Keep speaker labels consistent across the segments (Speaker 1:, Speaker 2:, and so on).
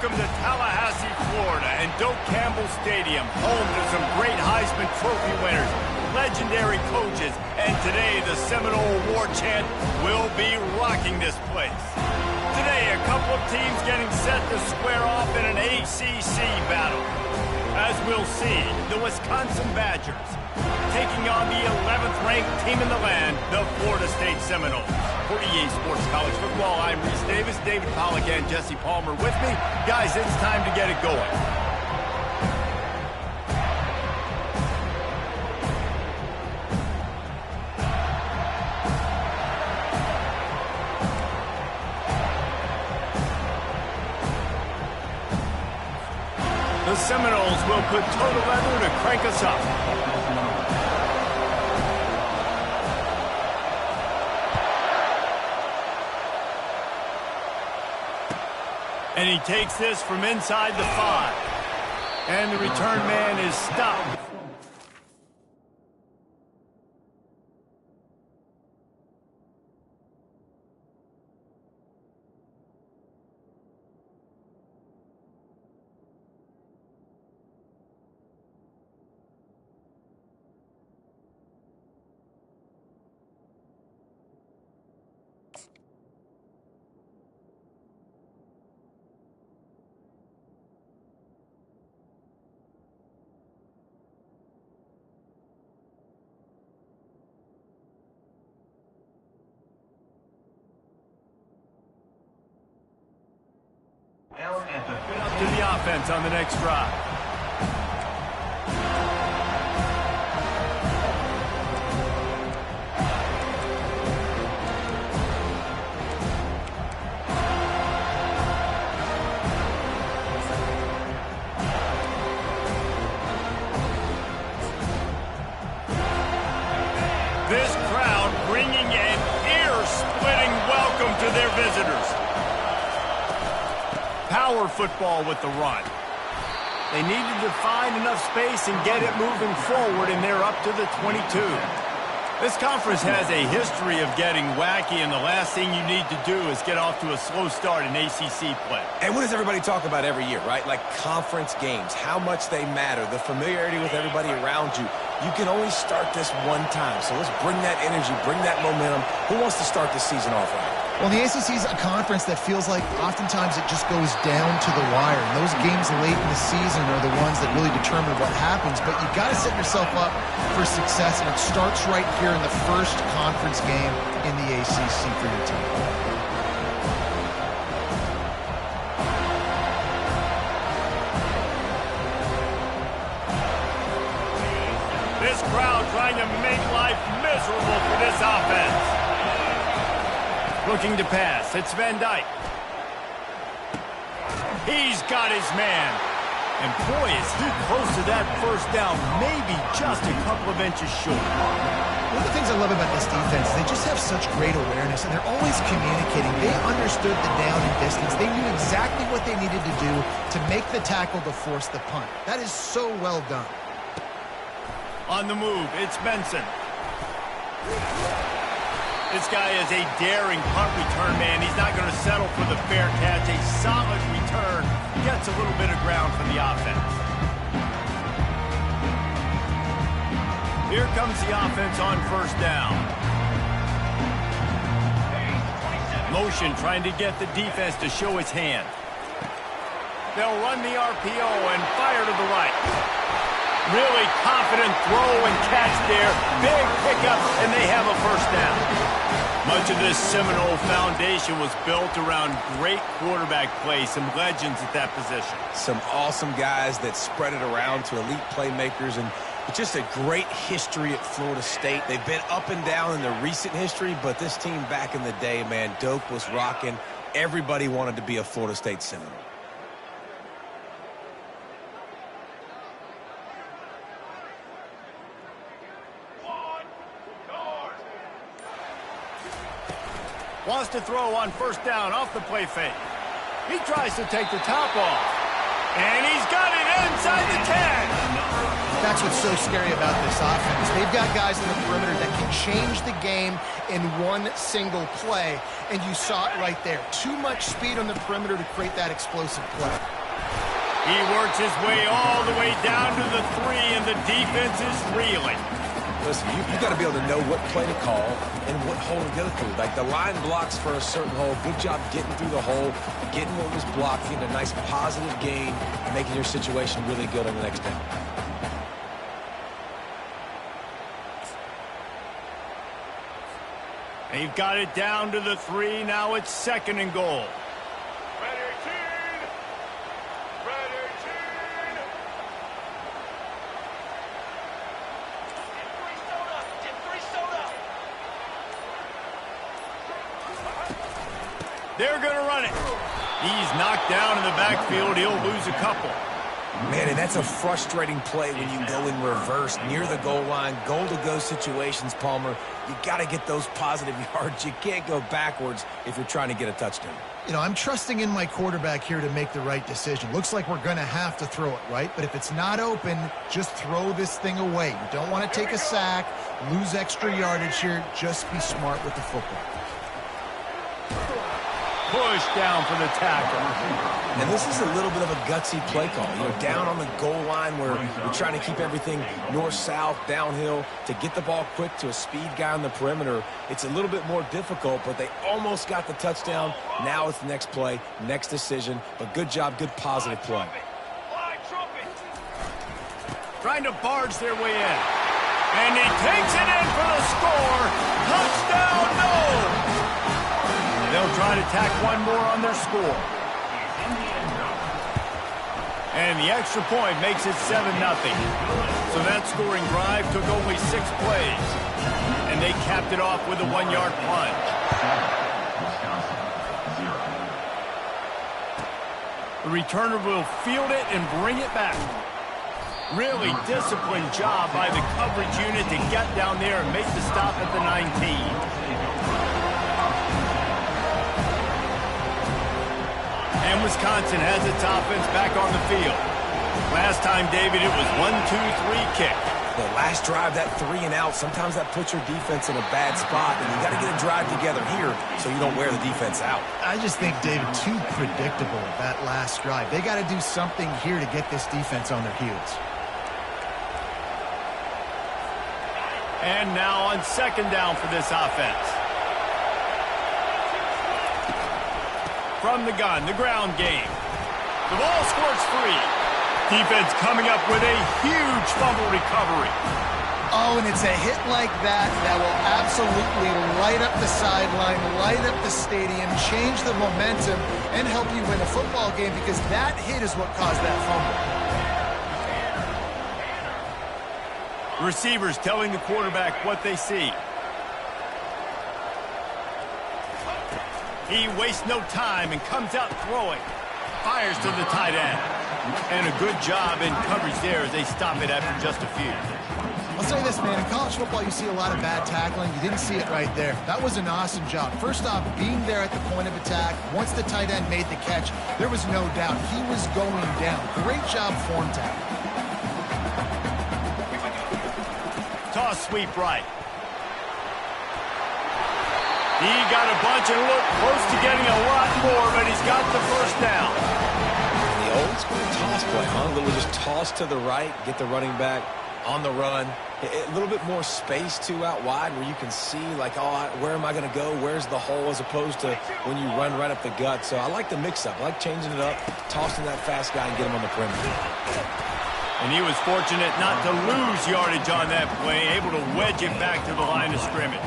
Speaker 1: Welcome to Tallahassee, Florida, and Doak Campbell Stadium, home to some great Heisman Trophy winners, legendary coaches, and today the Seminole War Chant will be rocking this place. Today, a couple of teams getting set to square off in an ACC battle. As we'll see, the Wisconsin Badgers taking on the 11th ranked team in the land, the Florida State Seminoles. For EA Sports College Football, I'm Reese Davis, David Pollack, and Jesse Palmer with me. Guys, it's time to get it going. The Seminoles will put total leather to crank us up. And he takes this from inside the 5. And the return man is stopped. Up to the offense on the next drive. This crowd bringing an ear-splitting welcome to their visitors. Power football with the run. They needed to find enough space and get it moving forward, and they're up to the 22. This conference has a history of getting wacky, and the last thing you need to do is get off to a slow start in ACC play.
Speaker 2: And what does everybody talk about every year, right? Like conference games, how much they matter, the familiarity with everybody around you. You can only start this one time, so let's bring that energy, bring that momentum. Who wants to start this season off right?
Speaker 3: Well, the ACC is a conference that feels like oftentimes it just goes down to the wire. And those games late in the season are the ones that really determine what happens. But you've got to set yourself up for success, and it starts right here in the first conference game in the ACC for your team.
Speaker 1: This crowd trying to make life miserable for this offense. Looking to pass. It's Van Dyke. He's got his man. And boy, is he close to that first down. Maybe just a couple of inches short.
Speaker 3: One of the things I love about this defense is they just have such great awareness, and they're always communicating. They understood the down and distance. They knew exactly what they needed to do to make the tackle to force the punt. That is so well done.
Speaker 1: On the move, it's Benson. This guy is a daring punt return man. He's not going to settle for the fair catch. A solid return. Gets a little bit of ground for the offense. Here comes the offense on first down. Motion trying to get the defense to show its hand. They'll run the RPO and fire to the right. Really confident throw and catch there. Big pickup, and they have a first down. Much of this Seminole foundation was built around great quarterback play, some legends at that position.
Speaker 2: Some awesome guys that spread it around to elite playmakers, and just a great history at Florida State. They've been up and down in the recent history, but this team back in the day, man, Doak was rocking. Everybody wanted to be a Florida State Seminole.
Speaker 1: Wants to throw on first down off the play fake. He tries to take the top off. And he's got it inside the 10.
Speaker 3: That's what's so scary about this offense. They've got guys in the perimeter that can change the game in one single play, and you saw it right there. Too much speed on the perimeter to create that explosive play.
Speaker 1: He works his way all the way down to the 3, and the defense is reeling.
Speaker 2: Listen, you got to be able to know what play to call and what hole to go through. Like the line blocks for a certain hole. Good job getting through the hole, getting what was blocked, getting a nice positive gain, making your situation really good on the next down.
Speaker 1: They've got it down to the 3. Now it's 2nd and goal. They're going to run it. He's knocked down in the backfield. He'll lose a couple.
Speaker 2: Man, and that's a frustrating play when you go in reverse near the goal line, goal-to-go situations, Palmer. You got to get those positive yards. You can't go backwards if you're trying to get a touchdown.
Speaker 3: You know, I'm trusting in my quarterback here to make the right decision. Looks like we're going to have to throw it, right? But if it's not open, just throw this thing away. You don't want to take a sack, lose extra yardage here. Just be smart with the football.
Speaker 1: Push down for the tackle.
Speaker 2: And this is a little bit of a gutsy play call. You know, down on the goal line where you're trying to keep everything north-south, downhill, to get the ball quick to a speed guy on the perimeter. It's a little bit more difficult, but they almost got the touchdown. Now it's the next play, next decision. But good job, good positive play.
Speaker 1: Trying to barge their way in. And he takes it in for the score. Touchdown, no! They'll try to tack one more on their score. And the extra point makes it 7-0. So that scoring drive took only 6 plays. And they capped it off with a 1-yard plunge. The returner will field it and bring it back. Really disciplined job by the coverage unit to get down there and make the stop at the 19. And Wisconsin has its offense back on the field. Last time, David, it was 1-2-3 kick.
Speaker 2: The last drive, that 3 and out, sometimes that puts your defense in a bad spot, and you got to get a drive together here so you don't wear the defense out.
Speaker 3: I just think, David, too predictable that last drive. They got to do something here to get this defense on their heels.
Speaker 1: And now on 2nd down for this offense. From the gun, the ground game. The ball squirts free. Defense coming up with a huge fumble recovery.
Speaker 3: Oh, and it's a hit like that that will absolutely light up the sideline, light up the stadium, change the momentum, and help you win a football game because that hit is what caused that fumble.
Speaker 1: Receivers telling the quarterback what they see. He wastes no time and comes out throwing. Fires to the tight end. And a good job in coverage there as they stop it after just a few.
Speaker 3: I'll say this, man. In college football, you see a lot of bad tackling. You didn't see it right there. That was an awesome job. First off, being there at the point of attack. Once the tight end made the catch, there was no doubt he was going down. Great job form tackle.
Speaker 1: Toss sweep right. He got a bunch and looked close to getting a lot more, but he's got the first down.
Speaker 2: The old school toss play, huh? A little just toss to the right, get the running back on the run. A little bit more space, too, out wide where you can see, like, oh, where am I going to go? Where's the hole as opposed to when you run right up the gut. So I like the mix-up. I like changing it up, tossing that fast guy and get him on the perimeter.
Speaker 1: And he was fortunate not to lose yardage on that play, able to wedge it back to the line of scrimmage.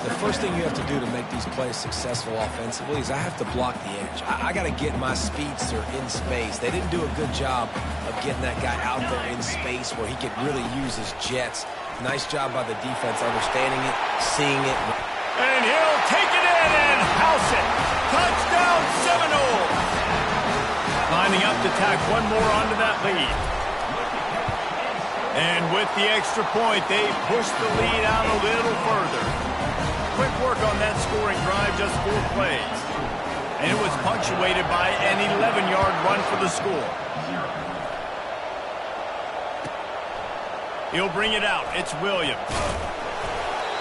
Speaker 2: The first thing you have to do to make these plays successful offensively is I have to block the edge. I got to get my speedster in space. They didn't do a good job of getting that guy out there in space where he could really use his jets. Nice job by the defense understanding it, seeing it.
Speaker 1: And he'll take it in and house it. Touchdown Seminoles. Lining up to tack one more onto that lead. And with the extra point, they push the lead out a little further. Quick work on that scoring drive, just 4 plays. And it was punctuated by an 11-yard run for the score. He'll bring it out. It's Williams.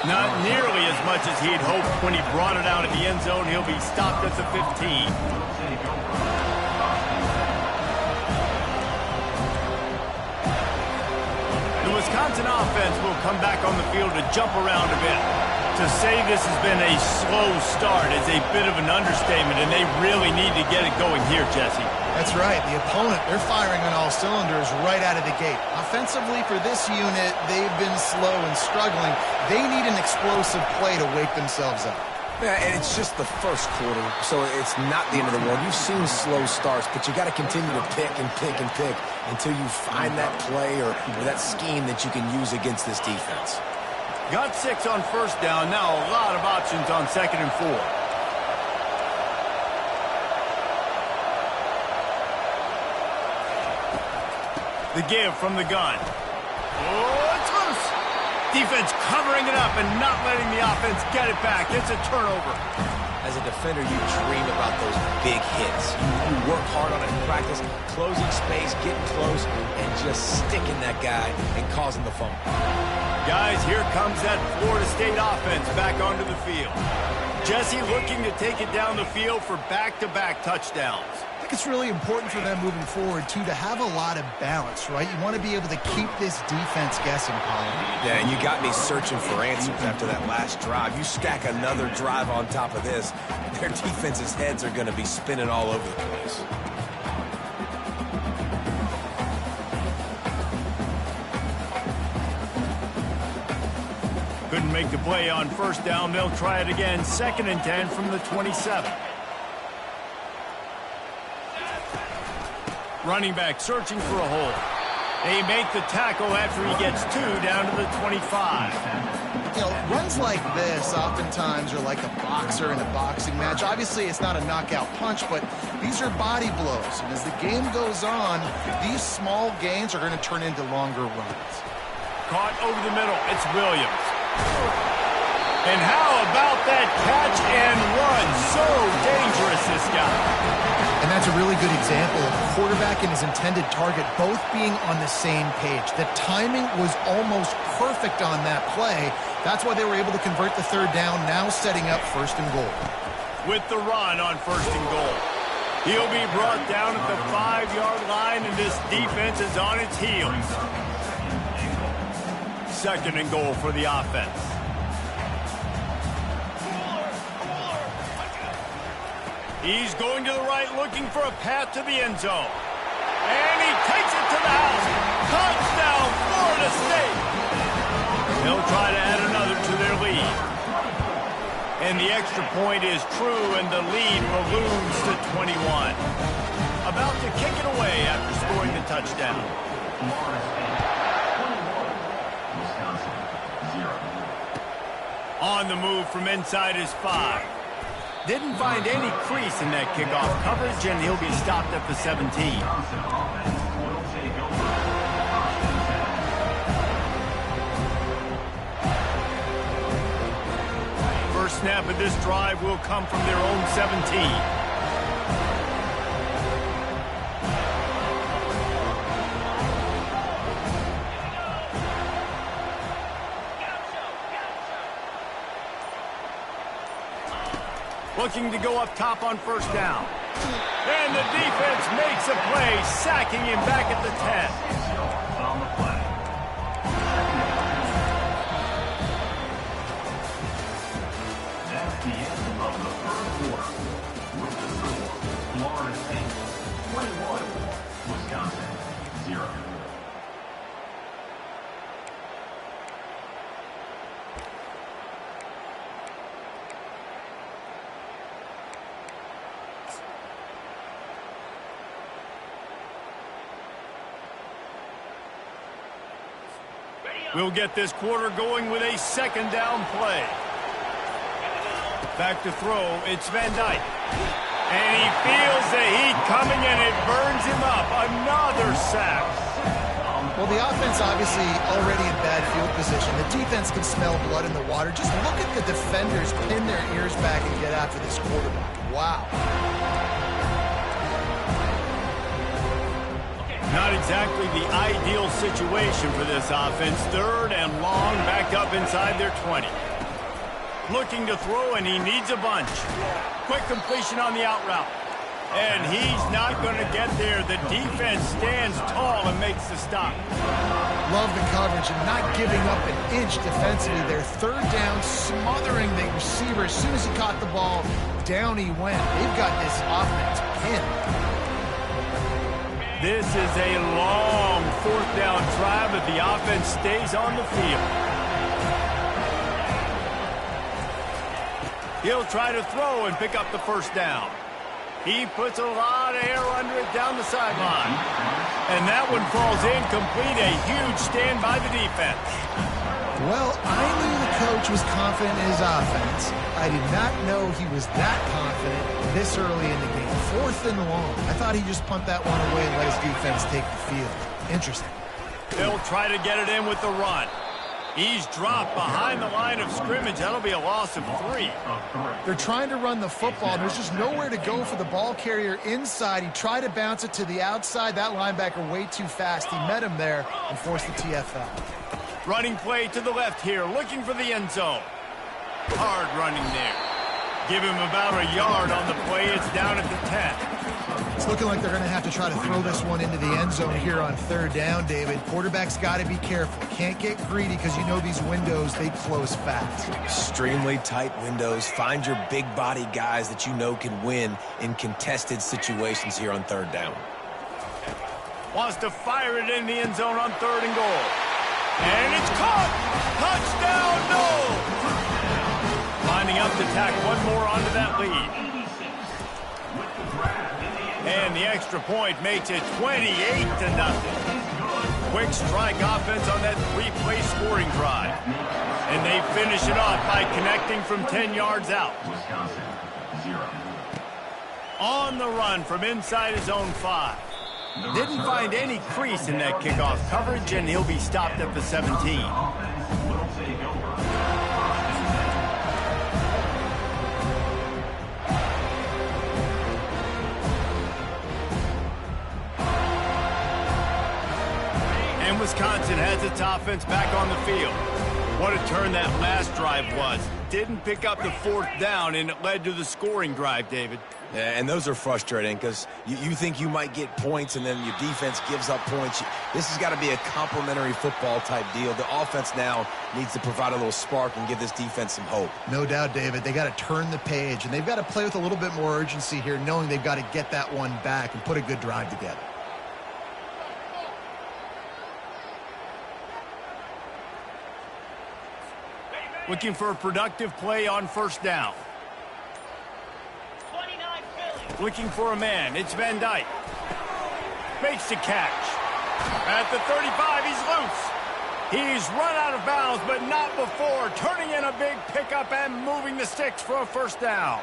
Speaker 1: Not nearly as much as he'd hoped when he brought it out of the end zone. He'll be stopped at the 15. The Wisconsin offense will come back on the field to jump around a bit. To say this has been a slow start is a bit of an understatement, and they really need to get it going here, Jesse.
Speaker 3: That's right. The opponent, they're firing on all cylinders right out of the gate. Offensively, for this unit, they've been slow and struggling. They need an explosive play to wake themselves up.
Speaker 2: Yeah, and it's just the first quarter, so it's not the end of the world. You've seen slow starts, but you got to continue to pick and pick and pick until you find that play or that scheme that you can use against this defense.
Speaker 1: Got 6 on first down. Now a lot of options on 2nd and 4. The give from the gun. Oh, it's loose. Defense covering it up and not letting the offense get it back. It's a turnover.
Speaker 2: As a defender, you dream about those big hits. You work hard on it in practice, closing space, getting close, and just sticking that guy and causing the fumble.
Speaker 1: Guys, here comes that Florida State offense back onto the field. Jesse looking to take it down the field for back-to-back touchdowns.
Speaker 3: I think it's really important for them moving forward, too, to have a lot of balance, right? You want to be able to keep this defense guessing, Colin.
Speaker 2: Yeah, and you got me searching for answers after that last drive. You stack another drive on top of this, their defense's heads are going to be spinning all over the place.
Speaker 1: Couldn't make the play on first down. They'll try it again. 2nd and 10 from the 27. Running back searching for a hole. They make the tackle after he gets 2 down to the 25.
Speaker 3: You know, runs like this oftentimes are like a boxer in a boxing match. Obviously, it's not a knockout punch, but these are body blows. And as the game goes on, these small gains are going to turn into longer runs.
Speaker 1: Caught over the middle. It's Williams. And how about that catch and run? So dangerous, this guy.
Speaker 3: And that's a really good example of the quarterback and his intended target both being on the same page. The timing was almost perfect on that play. That's why they were able to convert the 3rd down, now setting up 1st and goal.
Speaker 1: With the run on 1st and goal. He'll be brought down at the 5-yard line, and this defense is on its heels. 2nd and goal for the offense. He's going to the right, looking for a path to the end zone. And he takes it to the house. Touchdown, Florida State. They'll try to add another to their lead. And the extra point is true, and the lead balloons to 21. About to kick it away after scoring the touchdown. On the move from inside his 5. Didn't find any crease in that kickoff coverage, and he'll be stopped at the 17. First snap of this drive will come from their own 17. Looking to go up top on first down. And the defense makes a play, sacking him back at the 10. On the play. That's the end of the 3rd quarter. With the score, Florida State 21, Wisconsin 0. We'll get this quarter going with a 2nd down play. Back to throw, it's Van Dyke. And he feels the heat coming, and it burns him up. Another sack.
Speaker 3: Well, the offense obviously already in bad field position. The defense can smell blood in the water. Just look at the defenders pin their ears back and get after this quarterback. Wow.
Speaker 1: Not exactly the ideal situation for this offense. 3rd and long, back up inside their 20. Looking to throw, and he needs a bunch. Quick completion on the out route. And he's not going to get there. The defense stands tall and makes the stop.
Speaker 3: Love the coverage and not giving up an inch defensively. Their 3rd down, smothering the receiver. As soon as he caught the ball, down he went. They've got this offense pinned.
Speaker 1: This is a long 4th down drive, but the offense stays on the field. He'll try to throw and pick up the 1st down. He puts a lot of air under it down the sideline. And that one falls incomplete. A huge stand by the defense.
Speaker 3: Well, I knew the coach was confident in his offense. I did not know he was that confident this early in the game. 4th and long. I thought he'd just punt that one away and let his defense take the field. Interesting.
Speaker 1: They'll try to get it in with the run. He's dropped behind the line of scrimmage. That'll be a loss of 3.
Speaker 3: They're trying to run the football, and there's just nowhere to go for the ball carrier inside. He tried to bounce it to the outside. That linebacker way too fast. He met him there and forced the TFL.
Speaker 1: Running play to the left here, looking for the end zone. Hard running there. Give him about a yard on the play. It's down at the 10.
Speaker 3: It's looking like they're going to have to try to throw this one into the end zone here on 3rd down, David. Quarterback's got to be careful. Can't get greedy because you know these windows, they close fast.
Speaker 2: Extremely tight windows. Find your big body guys that you know can win in contested situations here on 3rd down.
Speaker 1: Wants to fire it in the end zone on 3rd and goal. And it's caught! Touchdown, no! Lining up to tack one more onto that lead. And the extra point makes it 28-0. Quick strike offense on that 3-play scoring drive. And they finish it off by connecting from 10 yards out. On the run from inside his own 5. Didn't find any crease in that kickoff coverage, and he'll be stopped at the 17. And Wisconsin has its offense back on the field. What a turn that last drive was. Didn't pick up the 4th down, and it led to the scoring drive, David.
Speaker 2: Yeah, and those are frustrating because you think you might get points and then your defense gives up points. This has got to be a complementary football type deal. The offense now needs to provide a little spark and give this defense some hope.
Speaker 3: No doubt, David. They got to turn the page, and they've got to play with a little bit more urgency here, knowing they've got to get that one back and put a good drive together.
Speaker 1: Looking for a productive play on 1st down. Looking for a man. It's Van Dyke. Makes the catch. At the 35, he's loose. He's run out of bounds, but not before. Turning in a big pickup and moving the sticks for a 1st down.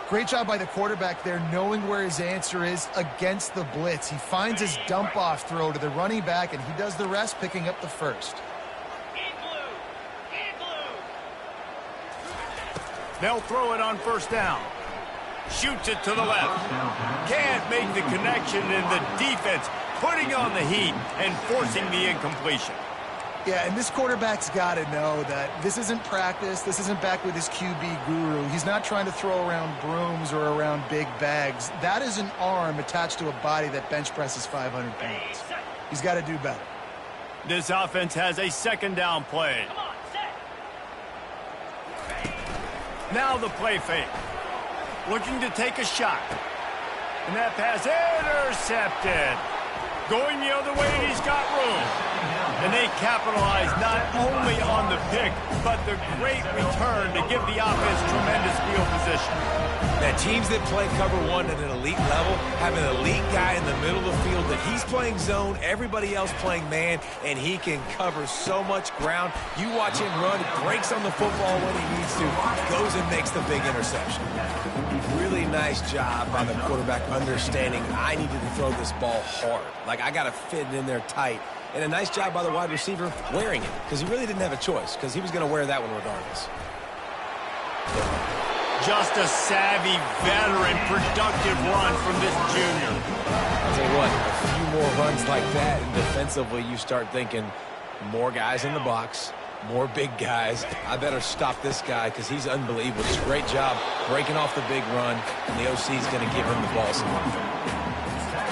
Speaker 3: Great job by the quarterback there, knowing where his answer is against the blitz. He finds his dump-off throw to the running back, and he does the rest, picking up the 1st.
Speaker 1: They'll throw it on 1st down. Shoots it to the left. Can't make the connection, and the defense putting on the heat and forcing the incompletion.
Speaker 3: Yeah, and this quarterback's got to know that this isn't practice. This isn't back with his QB guru. He's not trying to throw around brooms or around big bags. That is an arm attached to a body that bench presses 500 pounds. He's got to do better.
Speaker 1: This offense has a 2nd down play. Now the play fake. Looking to take a shot. And that pass intercepted. Going the other way, and he's got room. And they capitalize not only on the pick, but the great return to give the offense tremendous field position.
Speaker 2: Now, teams that play cover 1 at an elite level have an elite guy in the middle of the field that he's playing zone, everybody else playing man, and he can cover so much ground. You watch him run, breaks on the football when he needs to, goes and makes the big interception. Really nice job by the quarterback understanding I needed to throw this ball hard. Like, I got to fit it in there tight. And a nice job by the wide receiver wearing it, because he really didn't have a choice, because he was going to wear that one regardless.
Speaker 1: Just a savvy, veteran, productive run from this junior.
Speaker 2: you what, a few more runs like that, and defensively you start thinking more guys in the box, more big guys. I better stop this guy because he's unbelievable. Just great job breaking off the big run, and the OC is going to give him the ball some more.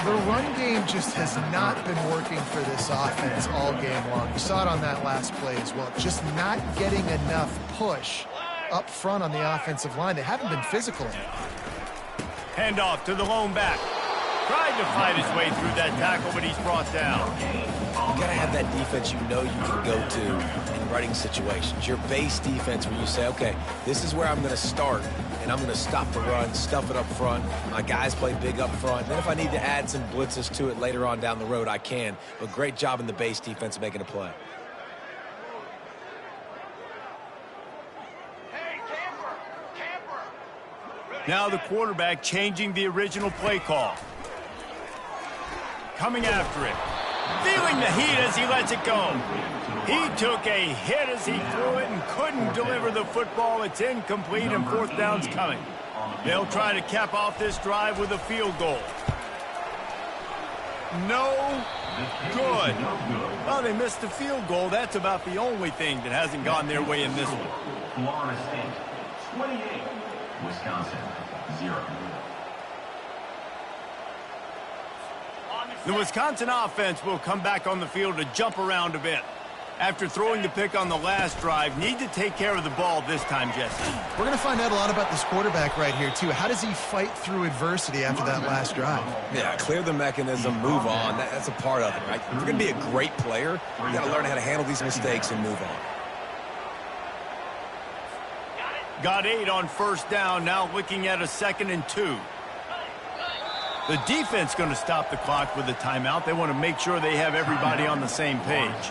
Speaker 3: The run game just has not been working for this offense all game long. You saw it on that last play as well. Just not getting enough push up front on the offensive line. They haven't been physical enough.
Speaker 1: Handoff to the lone back. Tried to fight his way through that tackle, but he's brought down.
Speaker 2: You got to have that defense you know you can go to in running situations. Your base defense where you say, okay, this is where I'm going to start, and I'm going to stop the run, stuff it up front. My guys play big up front. And then if I need to add some blitzes to it later on down the road, I can. But great job in the base defense making a play.
Speaker 1: Now the quarterback changing the original play call. Coming after him. Feeling the heat as he lets it go. He took a hit as he threw it and couldn't deliver the football. It's incomplete and fourth down's coming. They'll try to cap off this drive with a field goal. No good. Well, they missed the field goal. That's about the only thing that hasn't gone their way in this one.
Speaker 4: Florida State, 28. Wisconsin, 0.
Speaker 1: The Wisconsin offense will come back on the field to jump around a bit. After throwing the pick on the last drive, need to take care of the ball this time, Jesse.
Speaker 3: We're going to find out a lot about this quarterback right here, too. How does he fight through adversity after that last drive?
Speaker 2: Yeah, clear the mechanism, move on. That's a part of it, right? If you're going to be a great player, you got to learn how to handle these mistakes and move on.
Speaker 1: Got 8 on first down, now looking at a 2nd and 2. The defense going to stop the clock with a timeout. They want to make sure they have everybody on the same page.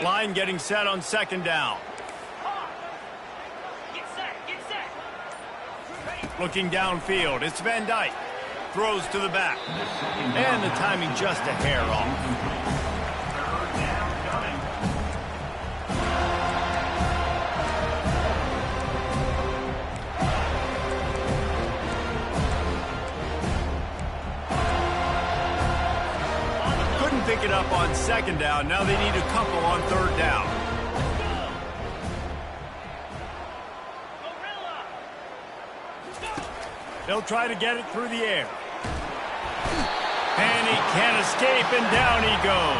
Speaker 1: Line getting set on 2nd down. Looking downfield, it's Van Dyke. Throws to the back. And the timing just a hair off. Couldn't pick it up on 2nd down. Now they need a couple on 3rd down. They'll try to get it through the air. And he can't escape, and down he goes.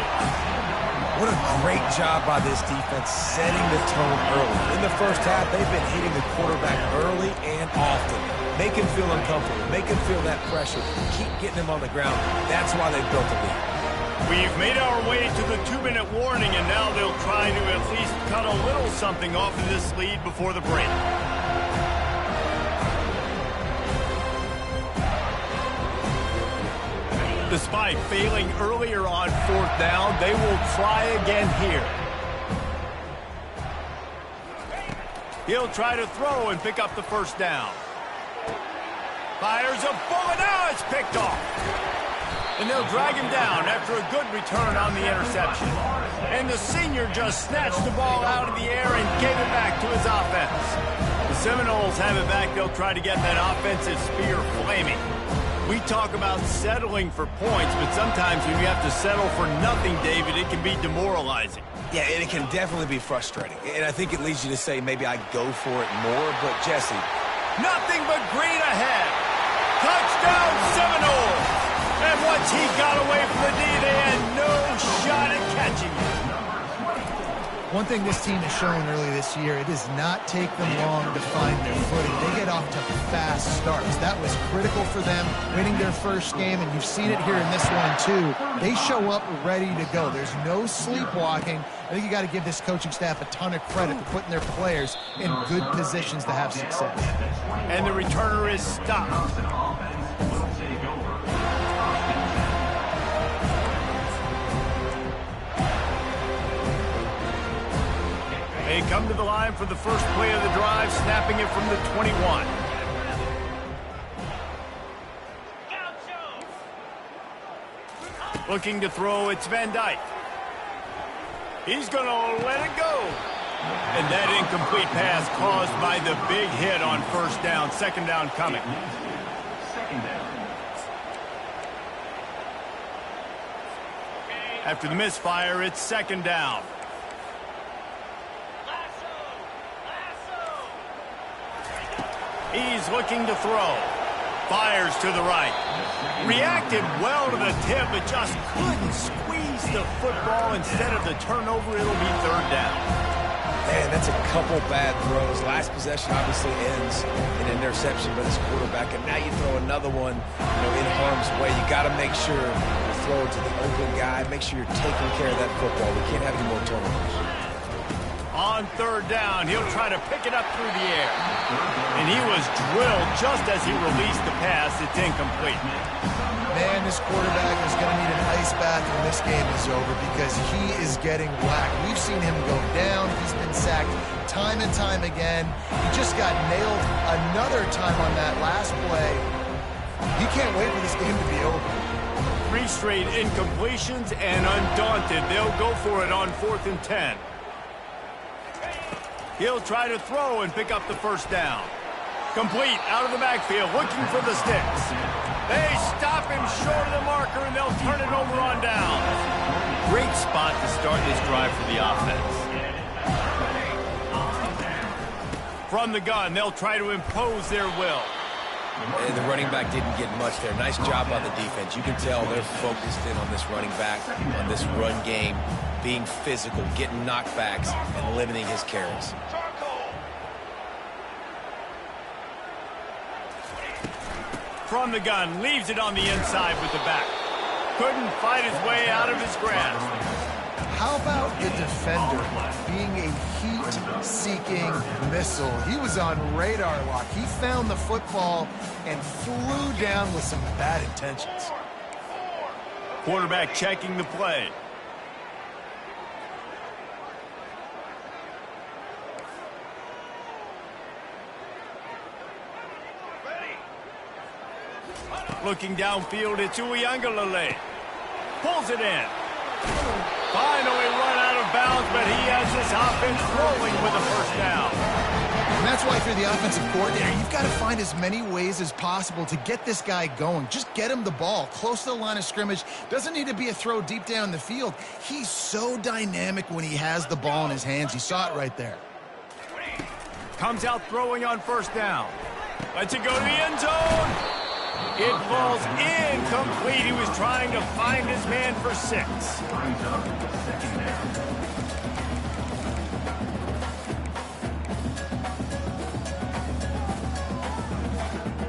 Speaker 2: What a great job by this defense setting the tone early. In the first half, they've been hitting the quarterback early and often. Make him feel uncomfortable. Make him feel that pressure. Keep getting him on the ground. That's why they've built a lead.
Speaker 1: We've made our way to the 2-minute warning, and now they'll try to at least cut a little something off of this lead before the break. Despite failing earlier on 4th down, they will try again here. He'll try to throw and pick up the 1st down. Fires a bullet. Now it's picked off. And they'll drag him down after a good return on the interception. And the senior just snatched the ball out of the air and gave it back to his offense. The Seminoles have it back. They'll try to get that offensive spear flaming. We talk about settling for points, but sometimes when you have to settle for nothing, David, it can be demoralizing.
Speaker 2: Yeah, and it can definitely be frustrating. And I think it leads you to say maybe I go for it more. But, Jesse,
Speaker 1: nothing but green ahead. Touchdown Seminoles. And once he got away from the D, they had no shot at catching him.
Speaker 3: One thing this team has shown early this year, it does not take them long to find their footing. They get off to fast starts. That was critical for them, winning their first game, and you've seen it here in this one, too. They show up ready to go. There's no sleepwalking. I think you got to give this coaching staff a ton of credit for putting their players in good positions to have success.
Speaker 1: And the returner is stopped. They come to the line for the first play of the drive, snapping it from the 21. Looking to throw, it's Van Dyke. He's going to let it go. And that incomplete pass caused by the big hit on first down. Second down coming.
Speaker 4: Second down.
Speaker 1: After the misfire, it's second down. He's looking to throw. Fires to the right. Reacted well to the tip, but just couldn't squeeze the football. Instead of the turnover, it'll be third down.
Speaker 2: Man, that's a couple bad throws. Last possession obviously ends in an interception by this quarterback, and now you throw another one, in harm's way. You got to make sure you throw it to the open guy. Make sure you're taking care of that football. We can't have any more turnovers.
Speaker 1: On third down, he'll try to pick it up through the air. And he was drilled just as he released the pass. It's incomplete.
Speaker 3: Man, this quarterback is going to need an ice bath when this game is over because he is getting whacked. We've seen him go down. He's been sacked time and time again. He just got nailed another time on that last play. He can't wait for this game to be over.
Speaker 1: 3 straight incompletions, and undaunted, they'll go for it on 4th and 10. He'll try to throw and pick up the first down. Complete out of the backfield, looking for the sticks. They stop him short of the marker, and they'll turn it over on down. Great spot to start this drive for the offense. From the gun, they'll try to impose their will.
Speaker 2: And the running back didn't get much there. Nice job by the defense. You can tell they're focused in on this running back, on this run game, being physical, getting knockbacks, and limiting his carries.
Speaker 1: From the gun, leaves it on the inside with the back. Couldn't fight his way out of his grasp.
Speaker 3: How about the defender being a heat-seeking missile? He was on radar lock. He found the football and flew down with some bad intentions.
Speaker 1: Quarterback checking the play. Looking downfield, it's Uiagalelei. Pulls it in. Finally run out of bounds, but he has this offense rolling with a first down.
Speaker 3: And that's why if you're the offensive coordinator, you've got to find as many ways as possible to get this guy going. Just get him the ball close to the line of scrimmage. Doesn't need to be a throw deep down the field. He's so dynamic when he has the ball in his hands. You saw it right there.
Speaker 1: Comes out throwing on first down. Lets it go to the end zone. It falls incomplete. He was trying to find his man for 6.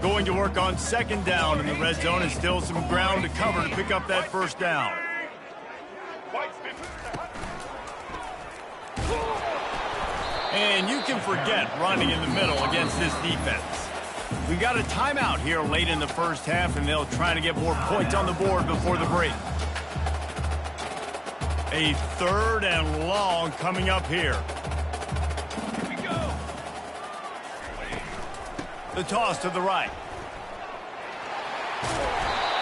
Speaker 1: Going to work on second down in the red zone, and still some ground to cover to pick up that first down. And you can forget running in the middle against this defense. We got a timeout here late in the first half, and they'll try to get more points on the board before the break. A 3rd and long coming up here. Here we go. The toss to the right.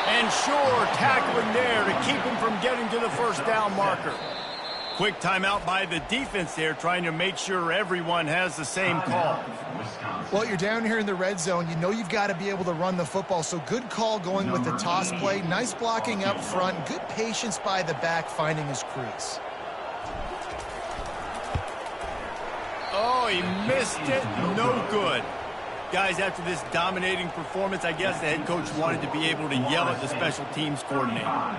Speaker 1: And sure, tackling there to keep him from getting to the first down marker. Quick timeout by the defense there, trying to make sure everyone has the same call.
Speaker 3: Well, you're down here in the red zone. You know you've got to be able to run the football. So good call going with the toss play. Nice blocking up front. Good patience by the back finding his crease.
Speaker 1: Oh, he missed it. No good. Guys, after this dominating performance, I guess the head coach wanted to be able to yell at the special teams coordinator.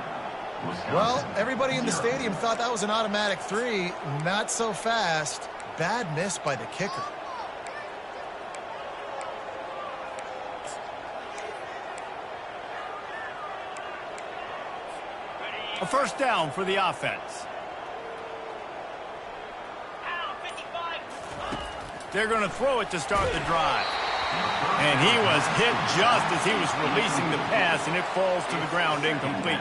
Speaker 3: Well, everybody in the stadium thought that was an automatic 3. Not so fast. Bad miss by the kicker.
Speaker 1: A first down for the offense. They're going to throw it to start the drive. And he was hit just as he was releasing the pass, and it falls to the ground incomplete.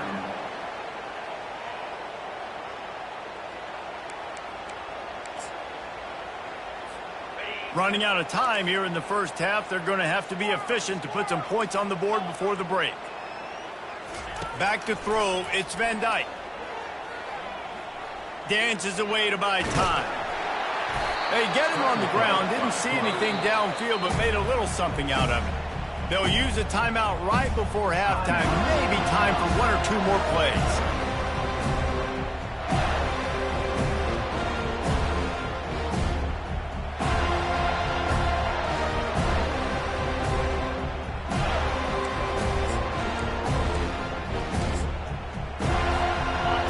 Speaker 1: Running out of time here in the first half. They're going to have to be efficient to put some points on the board before the break. Back to throw, it's Van Dyke. Dances away to buy time. They get him on the ground, didn't see anything downfield, but made a little something out of it. They'll use a timeout right before halftime, maybe time for 1 or 2 more plays.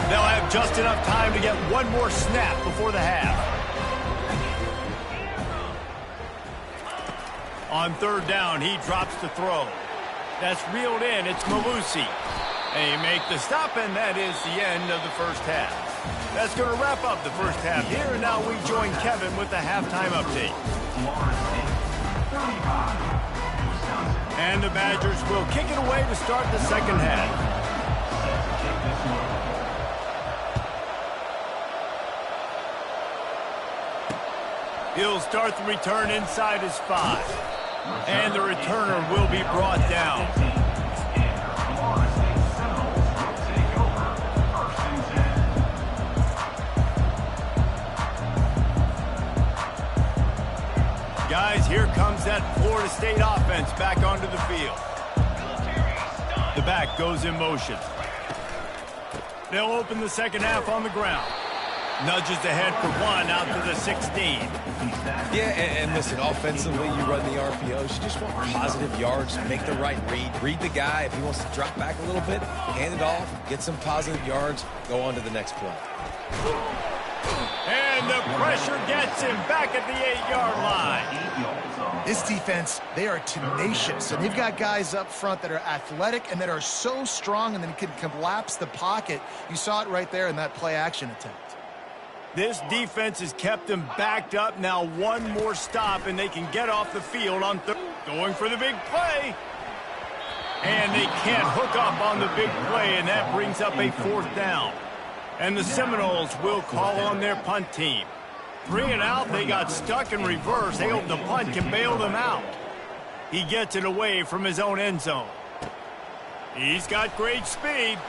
Speaker 1: They'll have just enough time to get 1 more snap before the half. On 3rd down, he drops the throw. That's reeled in. It's Malusi. They make the stop, and that is the end of the first half. That's going to wrap up the first half here, and now we join Kevin with the halftime update. And the Badgers will kick it away to start the second half. He'll start the return inside his 5. And the returner will be brought down. Guys, here comes that Florida State offense back onto the field. The back goes in motion. They'll open the second half on the ground. Nudges ahead for 1 out to the 16.
Speaker 2: Yeah, and listen, offensively, you run the RPOs. You just want positive yards, make the right read. Read the guy. If he wants to drop back a little bit, hand it off, get some positive yards, go on to the next play.
Speaker 1: And the pressure gets him back at the 8-yard line.
Speaker 3: This defense, they are tenacious, and they've got guys up front that are athletic and that are so strong and then can collapse the pocket. You saw it right there in that play-action attempt.
Speaker 1: This defense has kept them backed up. Now 1 more stop, and they can get off the field on going for the big play. And they can't hook up on the big play, and that brings up a 4th down. And the Seminoles will call on their punt team. 3 and out, they got stuck in reverse. They hope the punt can bail them out. He gets it away from his own end zone. He's got great speed.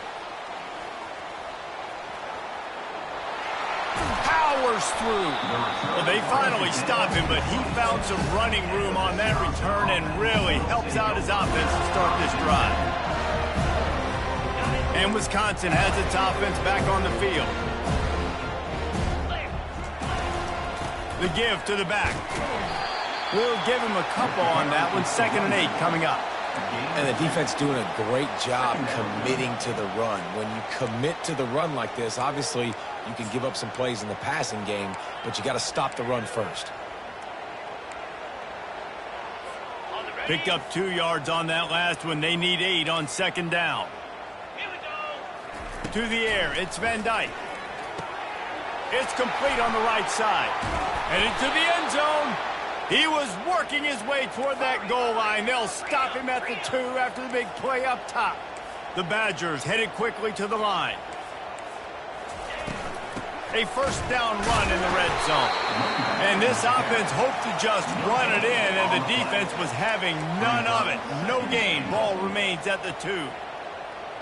Speaker 1: Powers through. Well, they finally stop him, but he found some running room on that return and really helps out his offense to start this drive. And Wisconsin has its offense back on the field. The give to the back. We'll give him a couple on that one. 2nd and 8 coming up.
Speaker 2: And the defense doing a great job committing to the run. When you commit to the run like this, obviously you can give up some plays in the passing game, but you got to stop the run first.
Speaker 1: Picked up 2 yards on that last one. They need 8 on 2nd down. To the air, it's Van Dyke. It's complete on the right side. And into the end zone. He was working his way toward that goal line. They'll stop him at the 2 after the big play up top. The Badgers headed quickly to the line. A 1st down run in the red zone. And this offense hoped to just run it in, and the defense was having none of it. No gain. Ball remains at the 2.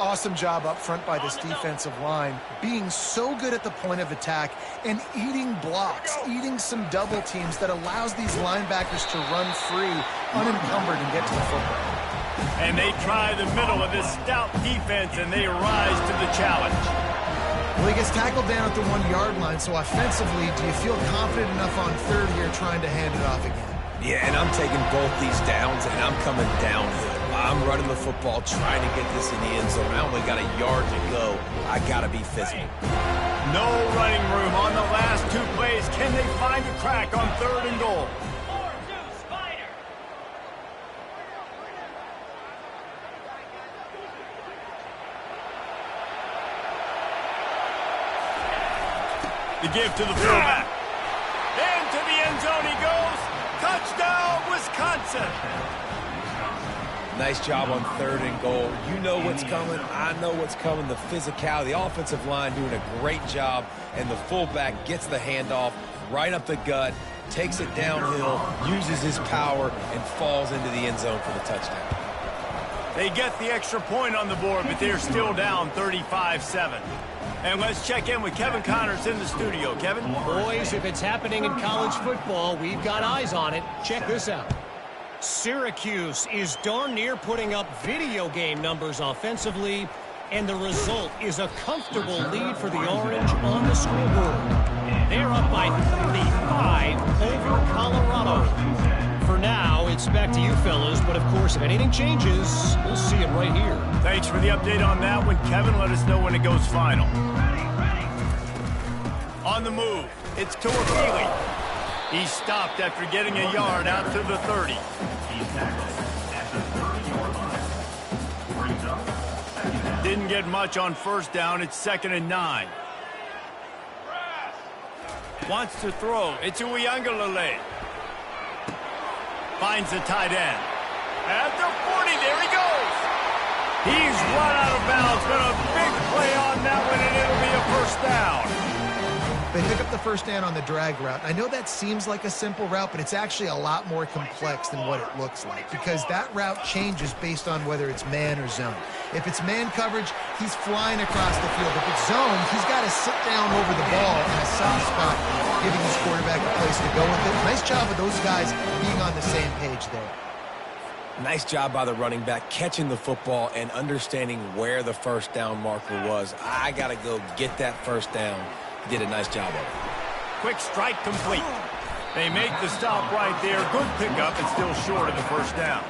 Speaker 3: Awesome job up front by this defensive line, being so good at the point of attack and eating blocks, eating some double teams that allows these linebackers to run free, unencumbered, and get to the football.
Speaker 1: And they try the middle of this stout defense, and they rise to the challenge.
Speaker 3: Well, he gets tackled down at the 1-yard line, so offensively, do you feel confident enough on 3rd here trying to hand it off again?
Speaker 2: Yeah, and I'm taking both these downs, and I'm coming downhill. I'm running the football, trying to get this in the end zone. I only got a yard to go. I got to be physical.
Speaker 1: No running room on the last 2 plays. Can they find a crack on 3rd and goal?
Speaker 4: 4-2 Spider.
Speaker 1: The give to the fullback. Into the end zone he goes. Touchdown, Wisconsin.
Speaker 2: Nice job on 3rd and goal. You know what's coming. I know what's coming. The physicality, the offensive line doing a great job, and the fullback gets the handoff right up the gut, takes it downhill, uses his power, and falls into the end zone for the touchdown.
Speaker 1: They get the extra point on the board, but they're still down 35-7. And let's check in with Kevin Connors in the studio. Kevin?
Speaker 5: Boys, if it's happening in college football, we've got eyes on it. Check this out. Syracuse is darn near putting up video game numbers offensively, and the result is a comfortable lead for the Orange on the scoreboard. They're up by 35 over Colorado. For now, it's back to you fellas, but of course, if anything changes, we'll see it right here.
Speaker 1: Thanks for the update on that one, Kevin. Let us know when it goes final. On the move, it's Tuapili. He stopped after getting a yard out to the 30. Didn't get much on first down. It's 2nd and 9. Wants to throw. It's Uiagalelei. Finds the tight end. At the 40, there he goes. He's run out of bounds, but a big play on that one, and it'll be a first down.
Speaker 3: They pick up the first down on the drag route. I know that seems like a simple route, but it's actually a lot more complex than what it looks like because that route changes based on whether it's man or zone. If it's man coverage, he's flying across the field. If it's zone, he's got to sit down over the ball in a soft spot, giving his quarterback a place to go with it. Nice job of those guys being on the same page there.
Speaker 2: Nice job by the running back catching the football and understanding where the first down marker was. I got to go get that first down. Did a nice job of it.
Speaker 1: Quick strike complete. They make the stop right there. Good pickup, and still short of the first down.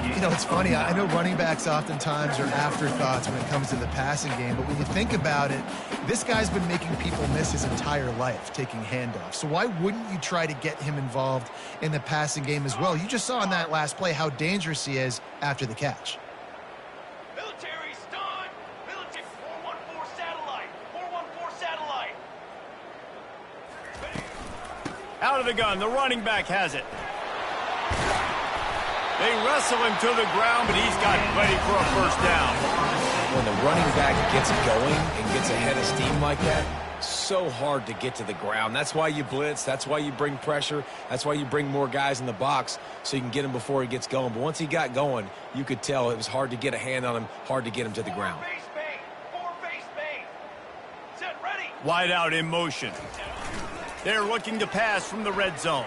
Speaker 3: You know, it's funny. I know running backs oftentimes are afterthoughts when it comes to the passing game, but when you think about it, this guy's been making people miss his entire life taking handoffs. So why wouldn't you try to get him involved in the passing game as well? You just saw in that last play how dangerous he is after the catch.
Speaker 4: Military stun. Military 414 satellite. 414 satellite.
Speaker 1: Out of the gun, the running back has it. They wrestle him to the ground, but he's got plenty for a first down.
Speaker 2: When the running back gets going and gets ahead of steam like that, so hard to get to the ground. That's why you blitz. That's why you bring pressure. That's why you bring more guys in the box so you can get him before he gets going. But once he got going, you could tell it was hard to get a hand on him, hard to get him to the ground.
Speaker 4: Base bait. 4 base bait. Set ready.
Speaker 1: Wide out in motion. They're looking to pass from the red zone.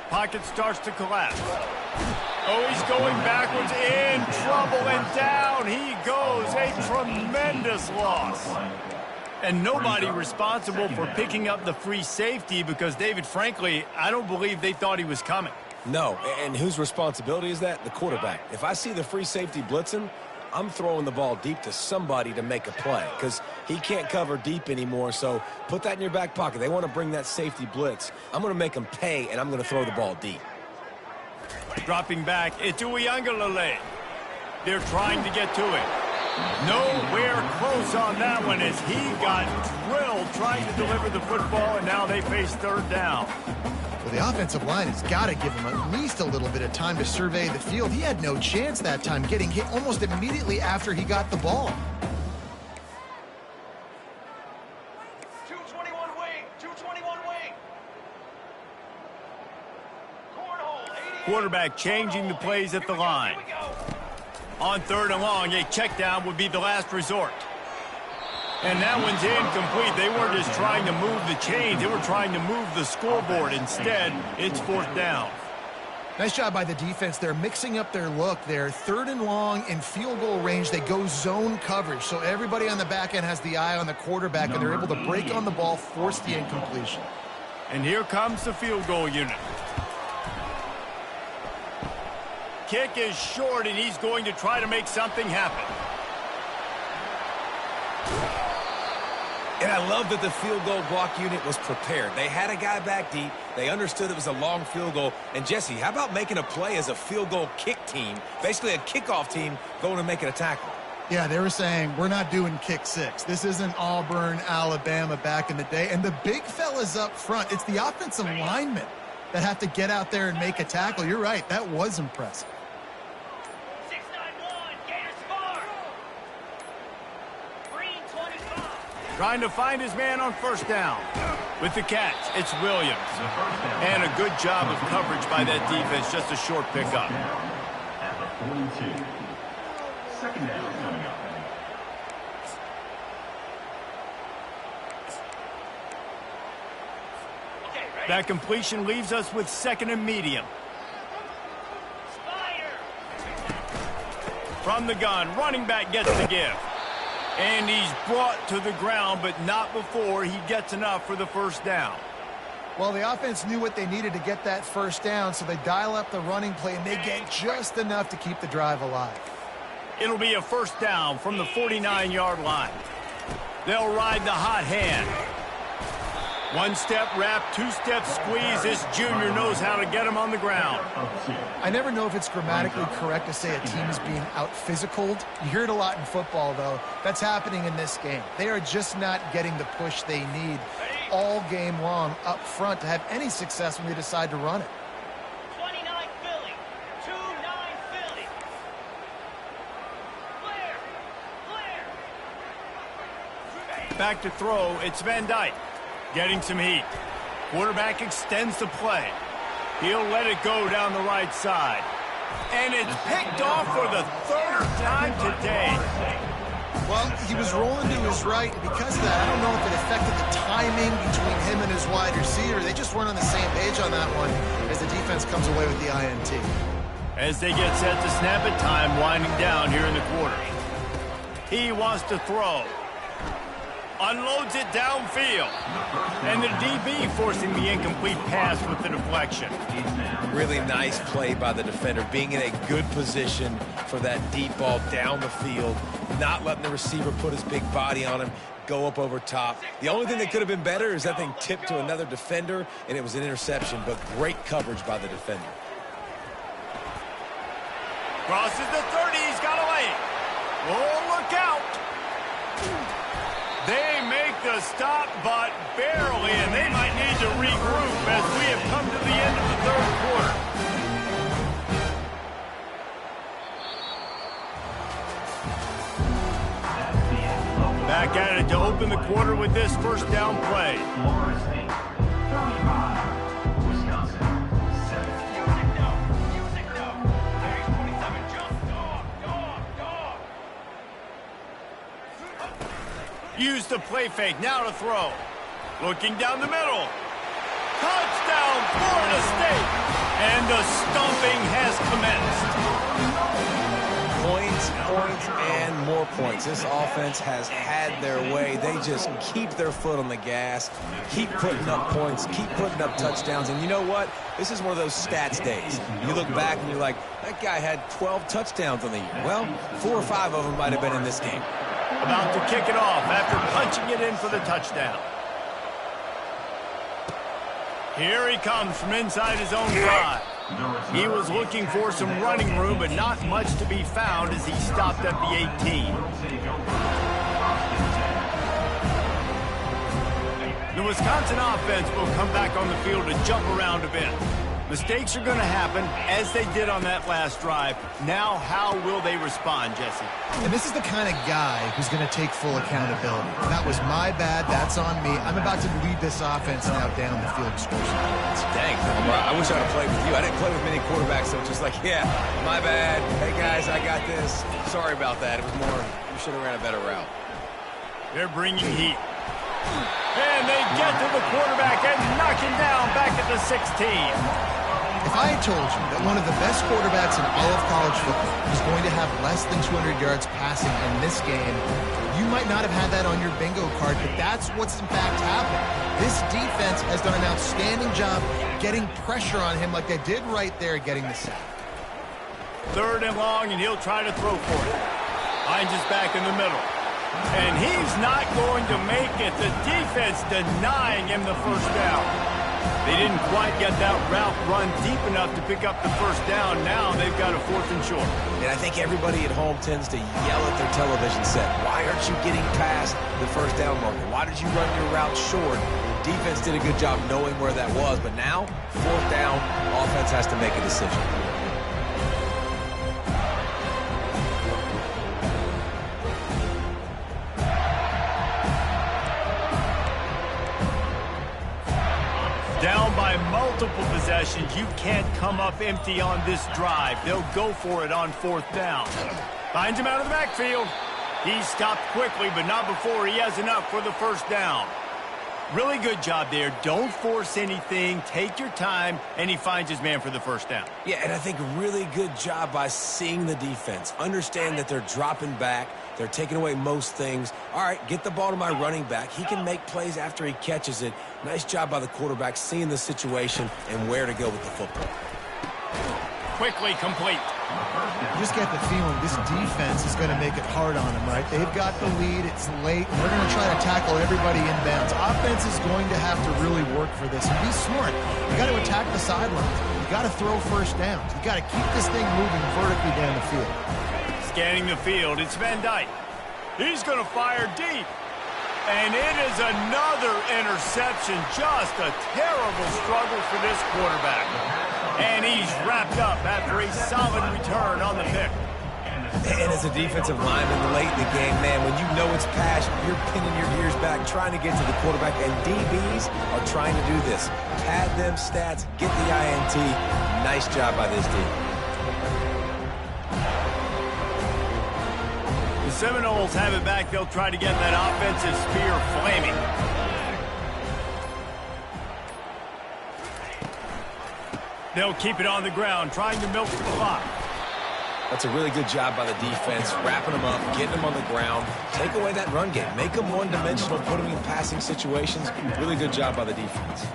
Speaker 1: Pocket starts to collapse. Oh, he's going backwards, in trouble, and down he goes. A tremendous loss. And nobody responsible for picking up the free safety because, David, frankly, I don't believe they thought he was coming.
Speaker 2: No, and whose responsibility is that? The quarterback. If I see the free safety blitzing, I'm throwing the ball deep to somebody to make a play because he can't cover deep anymore, so put that in your back pocket. They want to bring that safety blitz. I'm going to make them pay, and I'm going to throw the ball deep.
Speaker 1: Dropping back, it's Uiagalelei. They're trying to get to it. Nowhere close on that one as he got drilled trying to deliver the football, and now they face third down.
Speaker 3: Well, the offensive line has got to give him at least a little bit of time to survey the field. He had no chance that time, getting hit almost immediately after he got the ball.
Speaker 4: 221 wing. 221 wing. Cornhole. 88.
Speaker 1: Quarterback changing the plays at the line.
Speaker 4: Here we go.
Speaker 1: On third and long, a check down would be the last resort. And that one's incomplete. They weren't just trying to move the chains. They were trying to move the scoreboard. Instead, it's fourth down.
Speaker 3: Nice job by the defense. They're mixing up their look. They're third and long in field goal range. They go zone coverage. So everybody on the back end has the eye on the quarterback, and they're able to break on the ball, force the incompletion.
Speaker 1: And here comes the field goal unit. Kick is short, and he's going to try to make something happen.
Speaker 2: And I love that the field goal block unit was prepared. They had a guy back deep. They understood it was a long field goal. And, Jesse, how about making a play as a field goal kick team, basically a kickoff team going and making a tackle?
Speaker 3: Yeah, they were saying, we're not doing kick six. This isn't Auburn, Alabama back in the day. And the big fellas up front, it's the offensive linemen that have to get out there and make a tackle. You're right, that was impressive.
Speaker 4: 691. Gator Spar. Green 25.
Speaker 1: Trying to find his man on first down. With the catch, it's Williams. And a good job of coverage by that defense, just a short pickup.
Speaker 6: Second down coming up.
Speaker 1: That completion leaves us with second and medium. From the gun, running back gets the give. And he's brought to the ground, but not before he gets enough for the first down.
Speaker 3: Well, the offense knew what they needed to get that first down, so they dial up the running play, and they get just enough to keep the drive alive.
Speaker 1: It'll be a first down from the 49-yard line. They'll ride the hot hand. One-step wrap, two-step squeeze. This junior knows how to get him on the ground.
Speaker 3: I never know if it's grammatically correct to say a team is being out-physicaled. You hear it a lot in football, though. That's happening in this game. They are just not getting the push they need all game long up front to have any success when they decide to run it.
Speaker 4: 29 Philly. 2-9 Philly. Blair.
Speaker 1: Back to throw, it's Van Dyke. Getting some heat. Quarterback extends the play. He'll let it go down the right side. And it's picked off for the third time today.
Speaker 3: Well, he was rolling to his right, and because of that, I don't know if it affected the timing between him and his wide receiver. They just weren't on the same page on that one as the defense comes away with the INT.
Speaker 1: As they get set to snap it, time winding down here in the quarter. He wants to throw. Unloads it downfield. And the DB forcing the incomplete pass with the deflection.
Speaker 2: Really nice play by the defender, being in a good position for that deep ball down the field, not letting the receiver put his big body on him, go up over top. The only thing that could have been better is that thing tipped to another defender, and it was an interception, but great coverage by the defender.
Speaker 1: Crosses the 30, he's got away. Oh, look out. They make the stop, but barely, and they might need to regroup as we have come to the end of the third quarter. Back at it to open the quarter with this first down play. Use the play fake, now to throw. Looking down the middle. Touchdown, Florida State! And the stomping has commenced.
Speaker 2: Points, and more points. This offense has had their way. They just keep their foot on the gas, keep putting up points, keep putting up touchdowns. And you know what? This is one of those stats days. You look back and you're like, that guy had 12 touchdowns on the year. Well, 4 or 5 of them might have been in this game.
Speaker 1: About to kick it off after punching it in for the touchdown. Here he comes from inside his own 5. He was looking for some running room, but not much to be found as he stopped at the 18. The Wisconsin offense will come back on the field to jump around a bit. Mistakes are going to happen, as they did on that last drive. Now, how will they respond, Jesse?
Speaker 3: And this is the kind of guy who's going to take full accountability. That was my bad. That's on me. I'm about to lead this offense now down the field and score some points.
Speaker 2: Dang, I wish I would have played with you. I didn't play with many quarterbacks, so just like, yeah, my bad. Hey, guys, I got this. Sorry about that. It was more, you should have ran a better route.
Speaker 1: They're bringing heat. And they get to the quarterback and knock him down back at the 16.
Speaker 3: If I had told you that one of the best quarterbacks in all of college football was going to have less than 200 yards passing in this game, you might not have had that on your bingo card, but that's what's in fact happened. This defense has done an outstanding job getting pressure on him like they did right there getting the sack.
Speaker 1: 3rd and long, and he'll try to throw for it. Hines is back in the middle. And he's not going to make it. The defense denying him the first down. They didn't quite get that route run deep enough to pick up the first down. Now they've got a 4th and short.
Speaker 2: And I think everybody at home tends to yell at their television set. Why aren't you getting past the first down marker? Why did you run your route short? Defense did a good job knowing where that was. But now, 4th down, offense has to make a decision.
Speaker 1: Down by multiple possessions. You can't come up empty on this drive. They'll go for it on 4th down. Finds him out of the backfield. He stopped quickly, but not before he has enough for the first down. Really good job there. Don't force anything. Take your time, and he finds his man for the first down.
Speaker 2: Yeah, and I think really good job by seeing the defense. Understand that they're dropping back. They're taking away most things. All right, get the ball to my running back. He can make plays after he catches it. Nice job by the quarterback seeing the situation and where to go with the football.
Speaker 1: Quickly complete.
Speaker 3: You just get the feeling this defense is going to make it hard on them, right? They've got the lead. It's late. And they're going to try to tackle everybody inbounds. Offense is going to have to really work for this. And be smart. You got to attack the sidelines. You got to throw first downs. You got to keep this thing moving vertically down the field.
Speaker 1: Scanning the field, it's Van Dyke. He's going to fire deep. And it is another interception. Just a terrible struggle for this quarterback. And he's wrapped up after a solid return on the pick.
Speaker 2: And as a defensive lineman late in the game, man, when you know it's pass, you're pinning your ears back, trying to get to the quarterback, and DBs are trying to do this. Pad them stats, get the INT. Nice job by this team.
Speaker 1: The Seminoles have it back. They'll try to get that offensive spear flaming. They'll keep it on the ground, trying to milk the clock.
Speaker 2: That's a really good job by the defense, wrapping them up, getting them on the ground. Take away that run game. Make them one-dimensional, put them in passing situations. Really good job by the defense.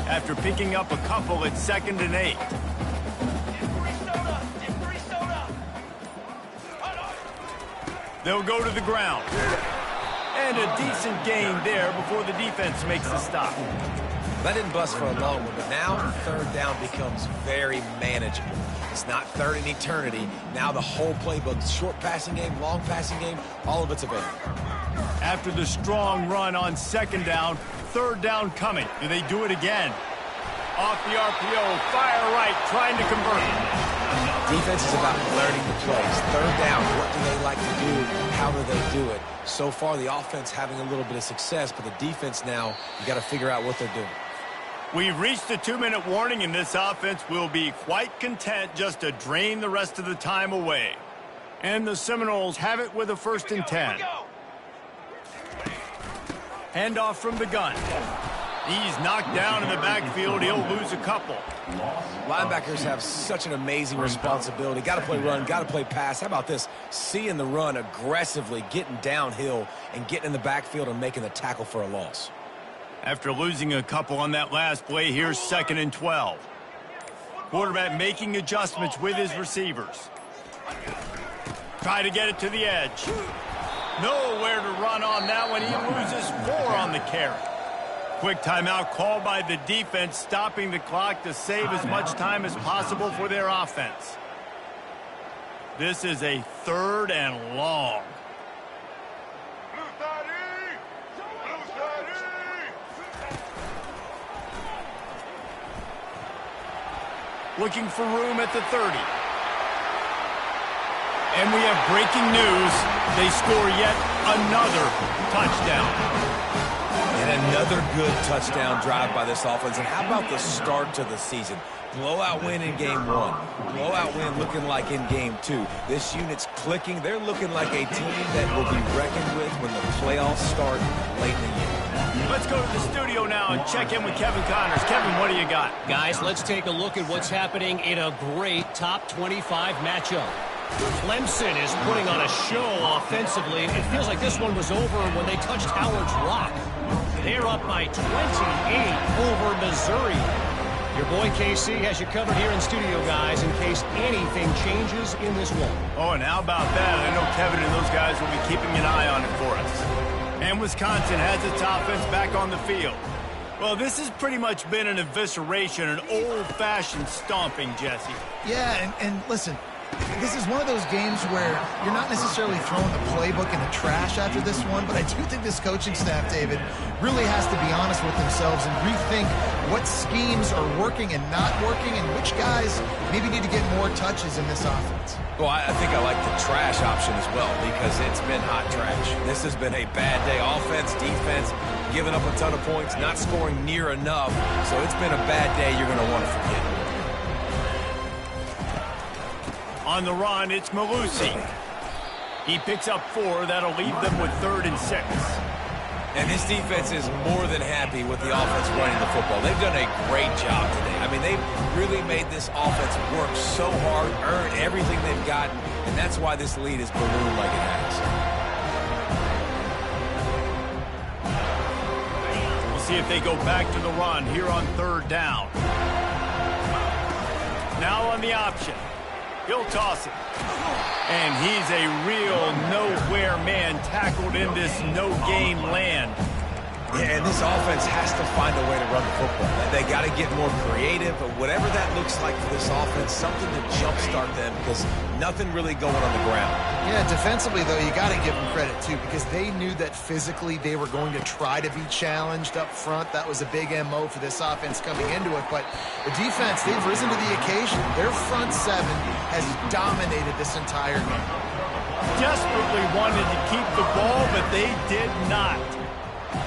Speaker 1: After picking up a couple, it's 2nd and 8. They'll go to the ground. And a decent gain there before the defense makes the stop.
Speaker 2: That didn't bust for a long one, but now 3rd down becomes very manageable. It's not third in eternity. Now the whole playbook, short passing game, long passing game, all of it's available.
Speaker 1: After the strong run on 2nd down, 3rd down coming. Do they do it again? Off the RPO, fire right, trying to convert.
Speaker 2: Defense is about learning the plays. 3rd down, what do they like to do? How do they do it? So far, the offense having a little bit of success, but the defense now, you got to figure out what they're doing.
Speaker 1: We've reached the 2-minute warning, and this offense will be quite content just to drain the rest of the time away. And the Seminoles have it with a 1st and 10. Handoff from the gun. He's knocked down in the backfield. He'll lose a couple.
Speaker 2: Linebackers have such an amazing responsibility. Got to play run, got to play pass. How about this? Seeing the run aggressively, getting downhill, and getting in the backfield and making the tackle for a loss.
Speaker 1: After losing a couple on that last play, here's 2nd and 12. Quarterback making adjustments with his receivers. Try to get it to the edge. Nowhere to run on that one. He loses 4 on the carry. Quick timeout called by the defense, stopping the clock to save as much time as possible for their offense. This is a 3rd and long. Looking for room at the 30. And we have breaking news. They score yet another touchdown.
Speaker 2: And another good touchdown drive by this offense. And how about the start to the season? Blowout win in game 1. Blowout win looking like in game 2. This unit's clicking. They're looking like a team that will be reckoned with when the playoffs start late in the year.
Speaker 1: Let's go to the studio now and check in with Kevin Connors. Kevin, what do you got?
Speaker 5: Guys, let's take a look at what's happening in a great top 25 matchup. Clemson is putting on a show offensively. It feels like this one was over when they touched Howard's Rock. They're up by 28 over Missouri. Your boy KC has you covered here in studio, guys, in case anything changes in this one.
Speaker 1: Oh, and how about that? I know Kevin and those guys will be keeping an eye on it for us. And Wisconsin has its offense back on the field. Well, this has pretty much been an evisceration, an old-fashioned stomping, Jesse.
Speaker 3: Yeah, and listen, this is one of those games where you're not necessarily throwing the playbook in the trash after this one, but I do think this coaching staff, David, really has to be honest with themselves and rethink what schemes are working and not working and which guys maybe need to get more touches in this offense.
Speaker 2: Well, I think I like the trash option as well because it's been hot trash. This has been a bad day. Offense, defense, giving up a ton of points, not scoring near enough. So it's been a bad day you're going to want to forget.
Speaker 1: On the run, it's Malusi. He picks up 4. That'll leave them with 3rd and 6.
Speaker 2: And this defense is more than happy with the offense running the football. They've done a great job today. I mean, they've really made this offense work so hard, earn everything they've gotten, and that's why this lead is ballooned like it has.
Speaker 1: We'll see if they go back to the run here on 3rd down. Now on the option. He'll toss it. And he's a real nowhere man tackled in this no-gain land.
Speaker 2: Yeah, and this offense has to find a way to run the football. They got to get more creative, but whatever that looks like for this offense, something to jumpstart them because nothing really going on the ground.
Speaker 3: Yeah, defensively, though, you got to give them credit, too, because they knew that physically they were going to try to be challenged up front. That was a big MO for this offense coming into it, but the defense, they've risen to the occasion. Their front 7 has dominated this entire game.
Speaker 1: Desperately wanted to keep the ball, but they did not.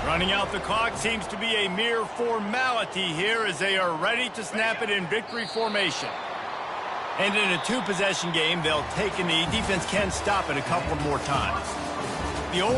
Speaker 1: Running out the clock seems to be a mere formality here as they are ready to snap it in victory formation. And in a 2-possession game, they'll take a knee. Defense can stop it a couple more times. The old